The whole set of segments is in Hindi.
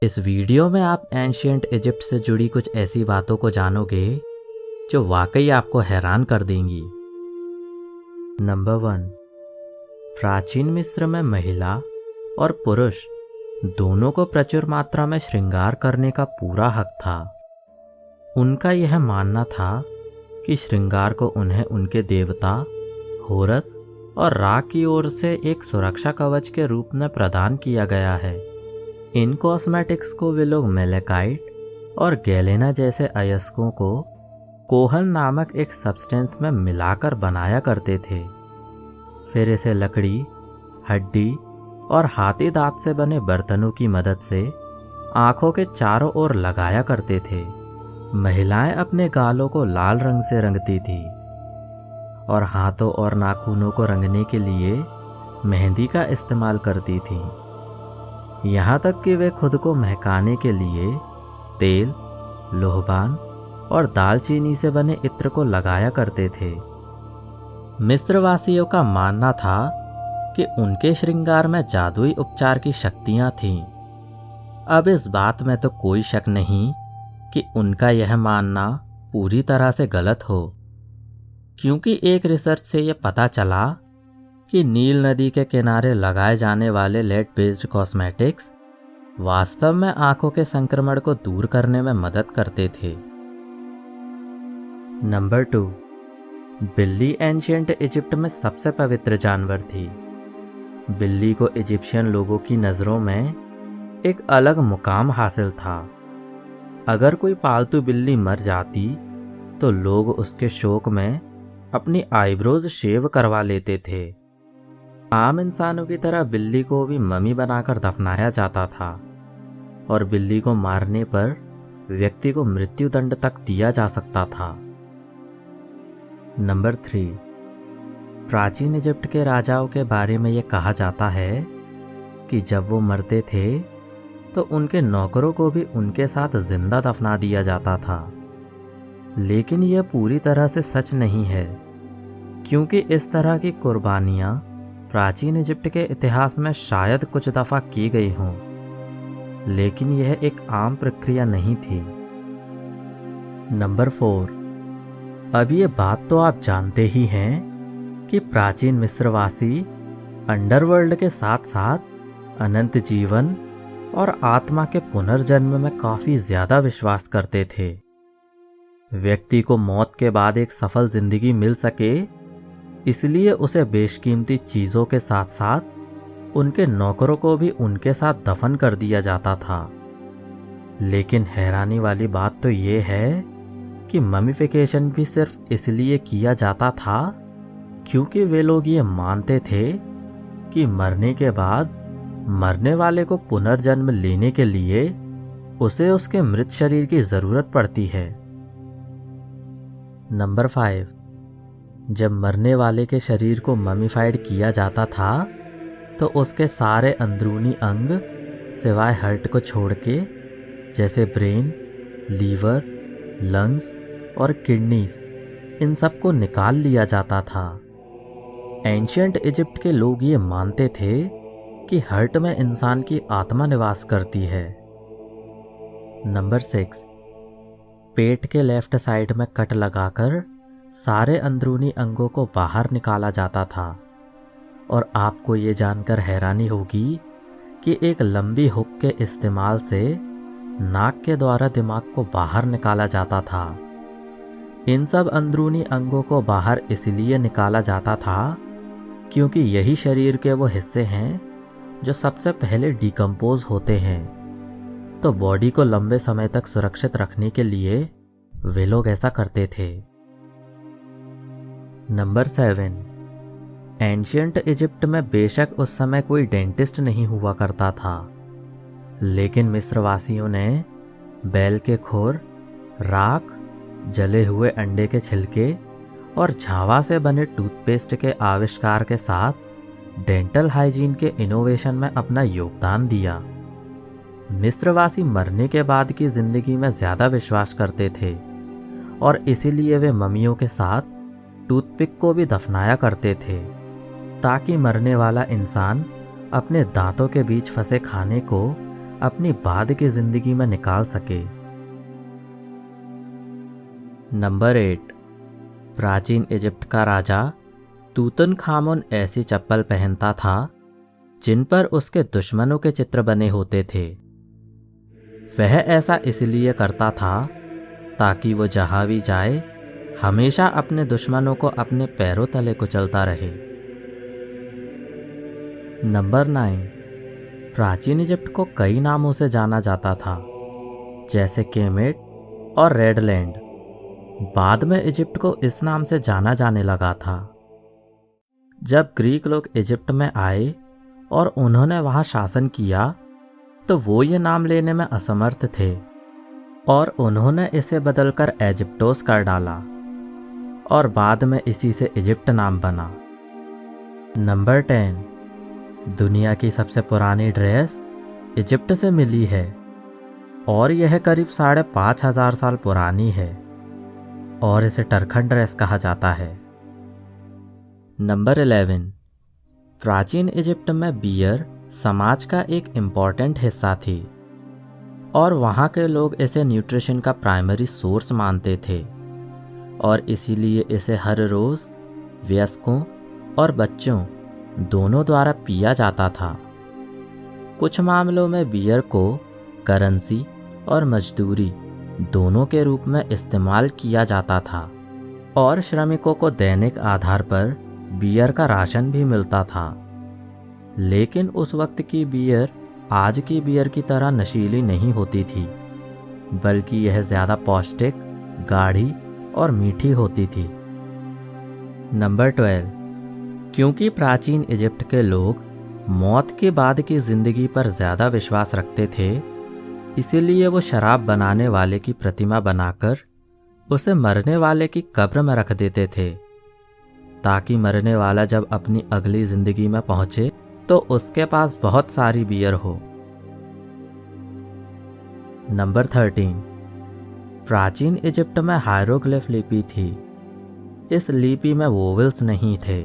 इस वीडियो में आप एंशिएंट इजिप्ट से जुड़ी कुछ ऐसी बातों को जानोगे जो वाकई आपको हैरान कर देंगी। नंबर 1, प्राचीन मिस्र में महिला और पुरुष दोनों को प्रचुर मात्रा में श्रृंगार करने का पूरा हक था। उनका यह मानना था कि श्रृंगार को उन्हें उनके देवता होरस और रा की ओर से एक सुरक्षा कवच के रूप में प्रदान किया गया है। इन कॉस्मेटिक्स को वे लोग मेलेकाइट और गैलेना जैसे अयस्कों को कोहल नामक एक सब्सटेंस में मिलाकर बनाया करते थे। फिर इसे लकड़ी, हड्डी और हाथी दांत से बने बर्तनों की मदद से आंखों के चारों ओर लगाया करते थे। महिलाएं अपने गालों को लाल रंग से रंगती थी और हाथों और नाखूनों को रंगने के लिए मेहंदी का इस्तेमाल करती थीं। यहाँ तक कि वे खुद को महकाने के लिए तेल, लोहबान और दालचीनी से बने इत्र को लगाया करते थे। मिस्रवासियों का मानना था कि उनके श्रृंगार में जादुई उपचार की शक्तियां थीं। अब इस बात में तो कोई शक नहीं कि उनका यह मानना पूरी तरह से गलत हो, क्योंकि एक रिसर्च से यह पता चला कि नील नदी के किनारे लगाए जाने वाले लेड बेस्ड कॉस्मेटिक्स वास्तव में आंखों के संक्रमण को दूर करने में मदद करते थे। नंबर 2, बिल्ली एंशिएंट इजिप्ट में सबसे पवित्र जानवर थी। बिल्ली को इजिप्शियन लोगों की नज़रों में एक अलग मुकाम हासिल था। अगर कोई पालतू बिल्ली मर जाती तो लोग उसके शोक में अपनी आईब्रोज शेव करवा लेते थे। आम इंसानों की तरह बिल्ली को भी ममी बनाकर दफनाया जाता था और बिल्ली को मारने पर व्यक्ति को मृत्युदंड तक दिया जा सकता था। नंबर 3, प्राचीन इजिप्ट के राजाओं के बारे में यह कहा जाता है कि जब वो मरते थे तो उनके नौकरों को भी उनके साथ जिंदा दफना दिया जाता था। लेकिन यह पूरी तरह से सच नहीं है, क्योंकि इस तरह की कुर्बानियां प्राचीन इजिप्ट के इतिहास में शायद कुछ दफा की गई हों, लेकिन यह एक आम प्रक्रिया नहीं थी। नंबर 4, अब ये बात तो आप जानते ही हैं कि प्राचीन मिस्रवासी अंडरवर्ल्ड के साथ साथ अनंत जीवन और आत्मा के पुनर्जन्म में काफी ज्यादा विश्वास करते थे। व्यक्ति को मौत के बाद एक सफल जिंदगी मिल सके, इसलिए उसे बेशकीमती चीजों के साथ साथ उनके नौकरों को भी उनके साथ दफन कर दिया जाता था। लेकिन हैरानी वाली बात तो ये है कि ममिफिकेशन भी सिर्फ इसलिए किया जाता था क्योंकि वे लोग ये मानते थे कि मरने के बाद मरने वाले को पुनर्जन्म लेने के लिए उसे उसके मृत शरीर की जरूरत पड़ती है। नंबर 5, जब मरने वाले के शरीर को ममीफाइड किया जाता था तो उसके सारे अंदरूनी अंग सिवाय हार्ट को छोड़ के, जैसे ब्रेन, लीवर, लंग्स और किडनीज, इन सब को निकाल लिया जाता था। एंशिएंट इजिप्ट के लोग ये मानते थे कि हार्ट में इंसान की आत्मा निवास करती है। नंबर 6, पेट के लेफ्ट साइड में कट लगाकर सारे अंदरूनी अंगों को बाहर निकाला जाता था। और आपको ये जानकर हैरानी होगी कि एक लंबी हुक के इस्तेमाल से नाक के द्वारा दिमाग को बाहर निकाला जाता था। इन सब अंदरूनी अंगों को बाहर इसलिए निकाला जाता था क्योंकि यही शरीर के वो हिस्से हैं जो सबसे पहले डिकम्पोज होते हैं। तो बॉडी को लंबे समय तक सुरक्षित रखने के लिए वे लोग ऐसा करते थे। नंबर 7, एंशिएंट इजिप्ट में बेशक उस समय कोई डेंटिस्ट नहीं हुआ करता था, लेकिन मिस्रवासियों ने बैल के खोर, राख, जले हुए अंडे के छिलके और झावा से बने टूथपेस्ट के आविष्कार के साथ डेंटल हाइजीन के इनोवेशन में अपना योगदान दिया। मिस्रवासी मरने के बाद की जिंदगी में ज्यादा विश्वास करते थे और इसीलिए वे मम्मियों के साथ टूथपिक को भी दफनाया करते थे, ताकि मरने वाला इंसान अपने दांतों के बीच फंसे खाने को अपनी बाद की जिंदगी में निकाल सके। नंबर 8, प्राचीन इजिप्ट का राजा तूतनखामुन ऐसी चप्पल पहनता था जिन पर उसके दुश्मनों के चित्र बने होते थे। वह ऐसा इसलिए करता था ताकि वो जहां भी जाए हमेशा अपने दुश्मनों को अपने पैरों तले कुचलता रहे। नंबर 9, प्राचीन इजिप्ट को कई नामों से जाना जाता था, जैसे केमेट और रेडलैंड। बाद में इजिप्ट को इस नाम से जाना जाने लगा था। जब ग्रीक लोग इजिप्ट में आए और उन्होंने वहां शासन किया तो वो ये नाम लेने में असमर्थ थे और उन्होंने इसे बदलकर इजिप्टोस कर डाला और बाद में इसी से इजिप्ट नाम बना। नंबर 10, दुनिया की सबसे पुरानी ड्रेस इजिप्ट से मिली है और यह करीब 5,500 साल पुरानी है और इसे टरखन ड्रेस कहा जाता है। नंबर 11, प्राचीन इजिप्ट में बियर समाज का एक इम्पॉर्टेंट हिस्सा थी और वहाँ के लोग इसे न्यूट्रिशन का प्राइमरी सोर्स मानते थे और इसीलिए इसे हर रोज़ वयस्कों और बच्चों दोनों द्वारा पिया जाता था। कुछ मामलों में बियर को करेंसी और मजदूरी दोनों के रूप में इस्तेमाल किया जाता था और श्रमिकों को दैनिक आधार पर बियर का राशन भी मिलता था। लेकिन उस वक्त की बियर आज की बियर की तरह नशीली नहीं होती थी, बल्कि यह ज़्यादा पौष्टिक, गाढ़ी और मीठी होती थी। नंबर 12, क्योंकि प्राचीन इजिप्ट के लोग मौत के बाद की जिंदगी पर ज़्यादा विश्वास रखते थे, इसीलिए वो शराब बनाने वाले की प्रतिमा बनाकर उसे मरने वाले की कब्र में रख देते थे ताकि मरने वाला जब अपनी अगली जिंदगी में पहुंचे तो उसके पास बहुत सारी बियर हो। नंबर 13, प्राचीन इजिप्ट में हायरोग्लिफ लिपि थी। इस लिपि में वोवेल्स नहीं थे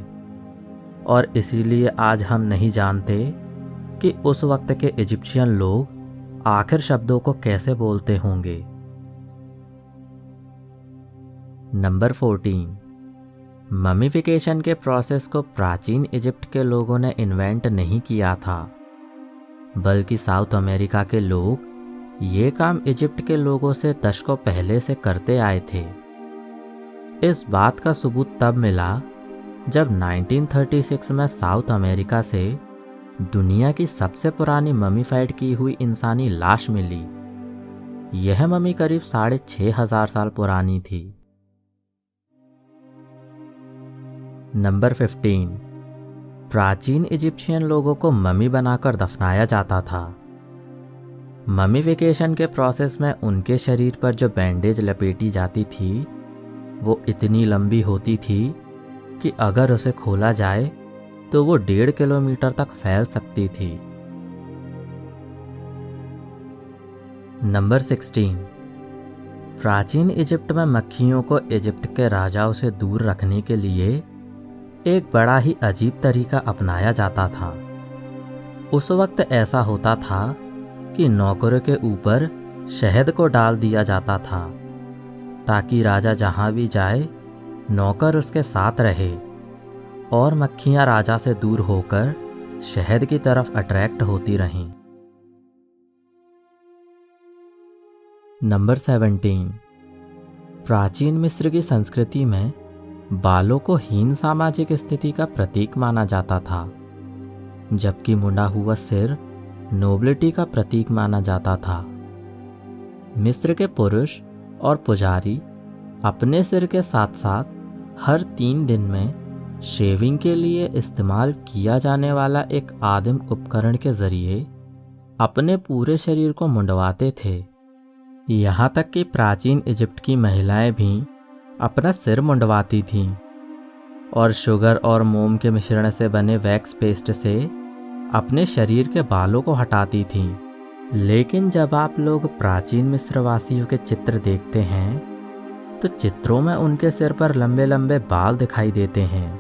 और इसीलिए आज हम नहीं जानते कि उस वक्त के इजिप्शियन लोग आखिर शब्दों को कैसे बोलते होंगे। नंबर 14, ममीफिकेशन के प्रोसेस को प्राचीन इजिप्ट के लोगों ने इन्वेंट नहीं किया था, बल्कि साउथ अमेरिका के लोग ये काम इजिप्ट के लोगों से दशकों पहले से करते आए थे। इस बात का सबूत तब मिला जब 1936 में साउथ अमेरिका से दुनिया की सबसे पुरानी ममीफाइड की हुई इंसानी लाश मिली। यह ममी करीब 6,500 साल पुरानी थी। नंबर 15, प्राचीन इजिप्शियन लोगों को ममी बनाकर दफनाया जाता था। ममीफिकेशन के प्रोसेस में उनके शरीर पर जो बैंडेज लपेटी जाती थी वो इतनी लंबी होती थी कि अगर उसे खोला जाए तो वो 1.5 किलोमीटर तक फैल सकती थी। नंबर 16, प्राचीन इजिप्ट में मक्खियों को इजिप्ट के राजाओं से दूर रखने के लिए एक बड़ा ही अजीब तरीका अपनाया जाता था। उस वक्त ऐसा होता था कि नौकरों के ऊपर शहद को डाल दिया जाता था ताकि राजा जहां भी जाए नौकर उसके साथ रहे और मक्खियां राजा से दूर होकर शहद की तरफ अट्रैक्ट होती रहें। नंबर 17, प्राचीन मिस्र की संस्कृति में बालों को हीन सामाजिक स्थिति का प्रतीक माना जाता था, जबकि मुंडा हुआ सिर नोबिलिटी का प्रतीक माना जाता था। मिस्र के पुरुष और पुजारी अपने सिर के साथ साथ हर 3 दिन में शेविंग के लिए इस्तेमाल किया जाने वाला एक आदिम उपकरण के जरिए अपने पूरे शरीर को मुंडवाते थे। यहाँ तक कि प्राचीन इजिप्ट की महिलाएं भी अपना सिर मुंडवाती थीं और शुगर और मोम के मिश्रण से बने वैक्स पेस्ट से अपने शरीर के बालों को हटाती थीं। लेकिन जब आप लोग प्राचीन मिस्रवासियों के चित्र देखते हैं तो चित्रों में उनके सिर पर लंबे लंबे बाल दिखाई देते हैं।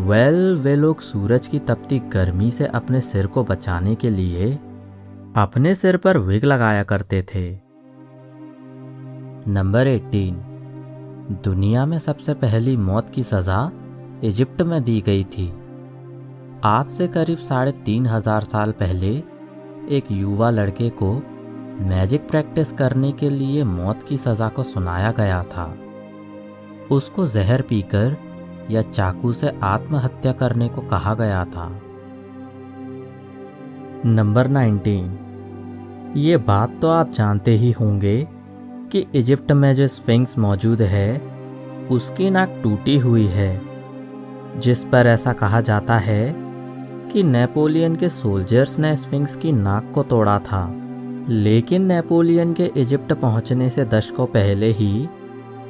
वे लोग सूरज की तपती गर्मी से अपने सिर को बचाने के लिए अपने सिर पर विग लगाया करते थे। नंबर 18, दुनिया में सबसे पहली मौत की सजा इजिप्ट में दी गई थी। आज से करीब 3500 साल पहले एक युवा लड़के को मैजिक प्रैक्टिस करने के लिए मौत की सजा को सुनाया गया था। उसको जहर पीकर या चाकू से आत्महत्या करने को कहा गया था। नंबर 19, ये बात तो आप जानते ही होंगे कि इजिप्ट में जो स्फिंक्स मौजूद है उसकी नाक टूटी हुई है, जिस पर ऐसा कहा जाता है कि नेपोलियन के सोल्जर्स ने स्फिंक्स की नाक को तोड़ा था। लेकिन नेपोलियन के इजिप्ट पहुंचने से दशकों पहले ही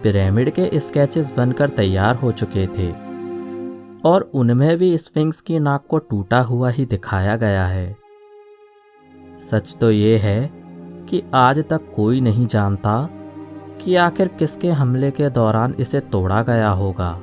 पिरामिड के स्केचेस बनकर तैयार हो चुके थे और उनमें भी स्फिंक्स की नाक को टूटा हुआ ही दिखाया गया है। सच तो ये है कि आज तक कोई नहीं जानता कि आखिर किसके हमले के दौरान इसे तोड़ा गया होगा।